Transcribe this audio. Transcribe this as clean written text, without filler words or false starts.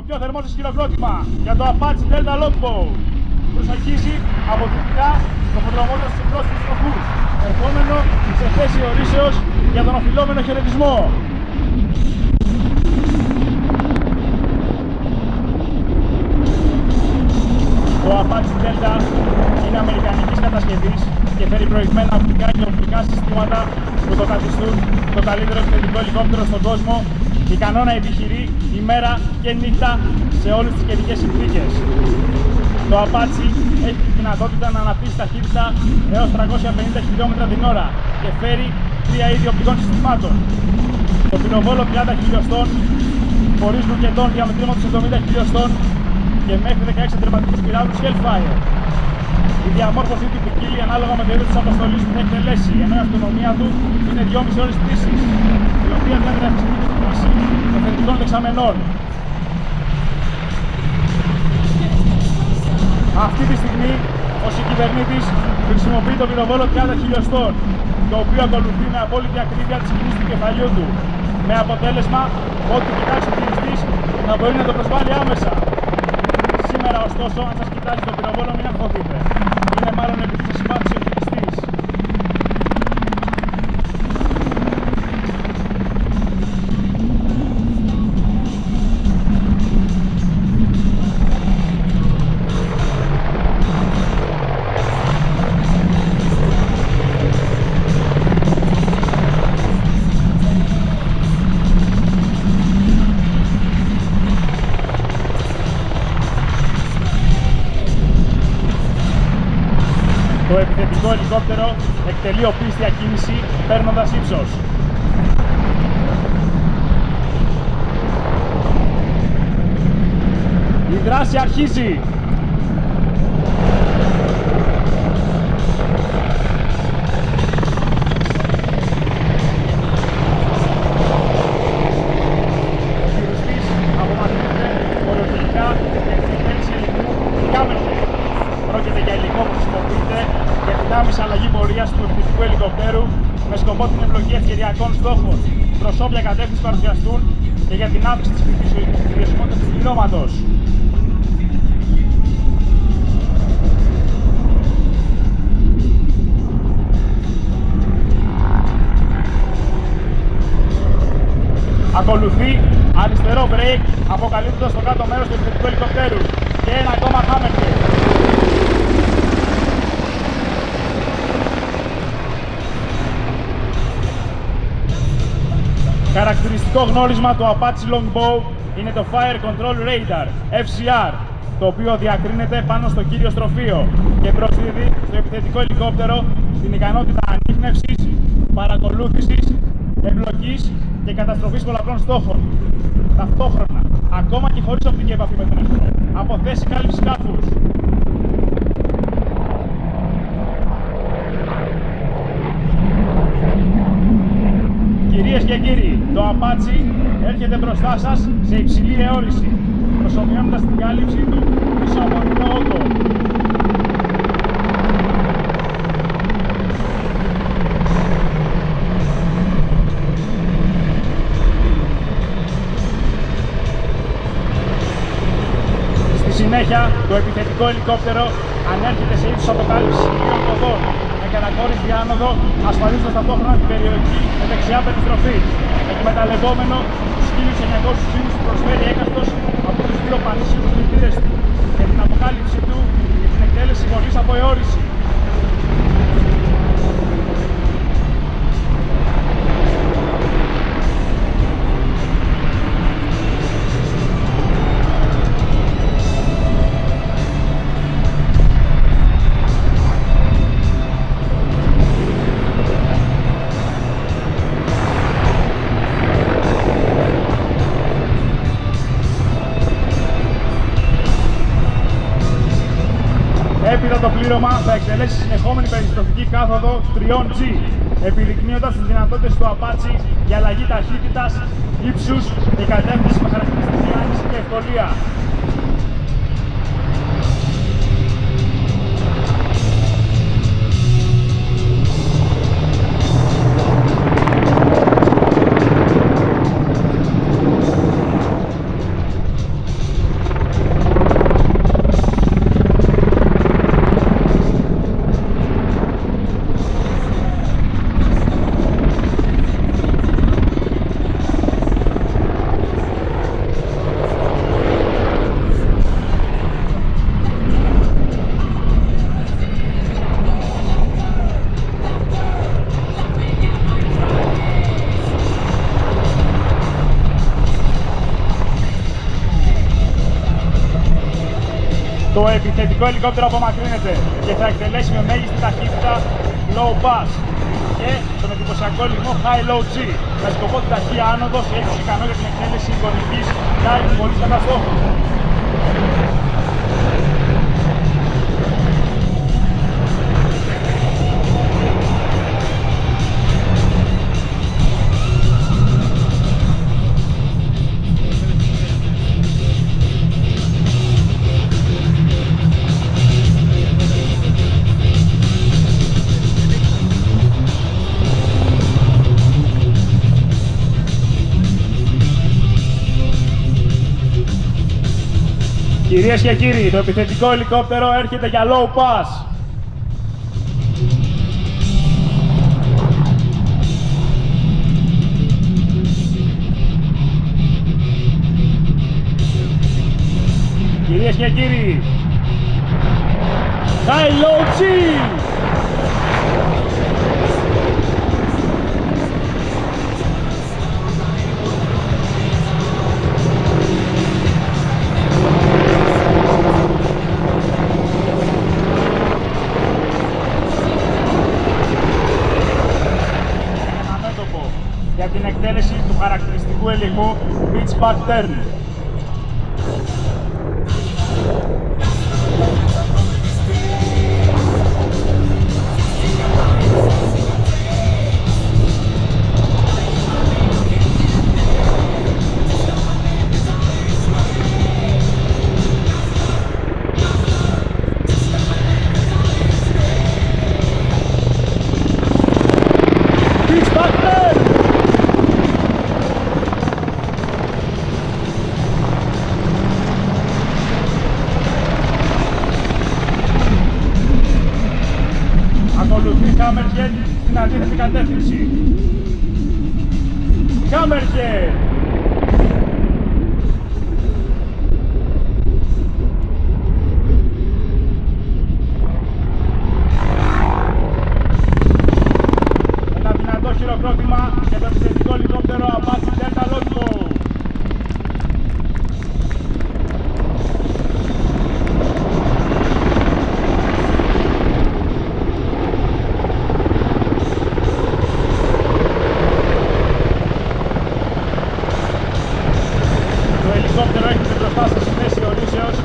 πιο θερμό σας χειροκρότημα για το Apache Delta Longbow. Προσαρχίζει από δυτικά τροφοδρομώντας τους πρόσφυγες τροχούς, ερχόμενο σε θέση ορίσεως για τον οφειλόμενο χαιρετισμό. Το Apache Delta είναι αμερικανικής κατασκευής και φέρει προηγμένα οπτικά και οπτικά συστήματα που το καθιστούν το καλύτερο επιθετικό ελικόπτερο στον κόσμο, ικανό να επιχειρεί ημέρα και νύχτα σε όλες τις καιρικές συνθήκες. Το Apache έχει τη δυνατότητα να αναπτύσσει ταχύτητα έως 350 χιλιόμετρα την ώρα και φέρει 3 είδη οπτικών συστημάτων. Το πυροβόλο 30 χιλιοστών, χωρίς ρουκετών διαμετρήματος 70 χιλιοστών και μέχρι 16 τερματικούς πυράβλους Hellfire. Η διαμόρφωσή του ποικίλει ανάλογα με το είδος της αποστολής που θα εκτελέσει, ενώ η αυτονομία του είναι 2,5 ώρες πτήσης, η οποία δηλαδή να εξηγεί την πτήση των θετικών δεξαμενών. Αυτή τη στιγμή, ο συγκυβερνήτης χρησιμοποιεί το πυροβόλο 30 χιλιοστών, το οποίο ακολουθεί με απόλυτη ακρίβεια τη κίνηση του κεφαλιού του, με αποτέλεσμα ότι κοιτάξει ο χειριστής να μπορεί να το προσβάλλει άμεσα. Σήμερα, ωστόσο, αν σας κοιτάζει το πυροβόλο, μην αγχωθείτε. Είναι μάλλον επειδή σας συμπάθησε ο χειριστής. Το επιθετικό ελικόπτερο εκτελεί οπίστια κίνηση παίρνοντας ύψος. Η δράση αρχίζει! Ο χειριστής απομακρύνεται οριοτελικά για την εκτέλεση υλικού κάμερχε. Πρόκειται για υλικό που χρησιμοποιείται για την άμεση αλλαγή πορείας του επιθετικού ελικοπτέρου με σκοπό την εμπλοκή ευκαιριακών στόχων προς όποια κατεύθυνση παρουσιαστούν και για την αύξηση της βιωσιμότητας του πληρώματος. Ακολουθεί αριστερό break, αποκαλύπτοντας το κάτω μέρος του επιθετικού ελικοπτέρου και ένα ακόμα hammerhead. Χαρακτηριστικό γνώρισμα του Apache Longbow είναι το Fire Control Radar, FCR, το οποίο διακρίνεται πάνω στο κύριο στροφείο και προσδίδει στο επιθετικό ελικόπτερο την ικανότητα ανίχνευσης, παρακολούθησης, εμπλοκής και καταστροφής πολλαπλών στόχων. Ταυτόχρονα, ακόμα και χωρίς οπτική επαφή με τον εχθρό, από θέση κάλυψης σκάφους. Κυρίες και κύριοι, το Apache έρχεται μπροστά σας σε υψηλή αιώρηση, προσομοιώνοντας την κάλυψή του πίσω από την όγκο. Στη συνέχεια, το επιθετικό ελικόπτερο ανέρχεται σε ύψος αποκάλυψης χιλίων ποδών, με κατακόρυφη άνοδο, ασφαλίζοντας ταυτόχρονα την περιοχή με δεξιά περιστροφή, εκμεταλλευόμενο τους 1900 φύλους που προσφέρει έκαστος από τους δύο πανσίους κινητήρες του για την αποκάλυψή του και την εκτέλεση χωρίς αποαιώρηση. Έπειτα το πλήρωμα θα εκτελέσει συνεχόμενη περιστροφική κάθοδο 3G, επιδεικνύοντας τις δυνατότητες του Apache για αλλαγή ταχύτητας, ύψους και κατεύθυνση με χαρακτηριστική άνοιξη και ευκολία. Το επιθετικό ελικόπτερο απομακρύνεται και θα εκτελέσει με μέγιστη ταχύτητα low pass και τον εντυπωσιακό λιγμό high low G με σκοπό την ταχεία άνοδο σε ύψος ικανό για την εκτέλεση εικονικής dive χωρίς καταστροφή. Κυρίες και κύριοι, το επιθετικό ελικόπτερο έρχεται για low pass. Κυρίες και κύριοι, high low G. Για την εκτέλεση του χαρακτηριστικού ελιγμού pitch back turn. Pitch back turn. Ακολουθεί Hammerhead στην αντίθετη κατεύθυνση. Hammerhead! Ένα δυνατό χειροκρότημα για το επιθετικό ελικόπτερο Apache Delta Loco. Το ελικόπτερο έχετε μπροστά σας στη μέση ορίσεως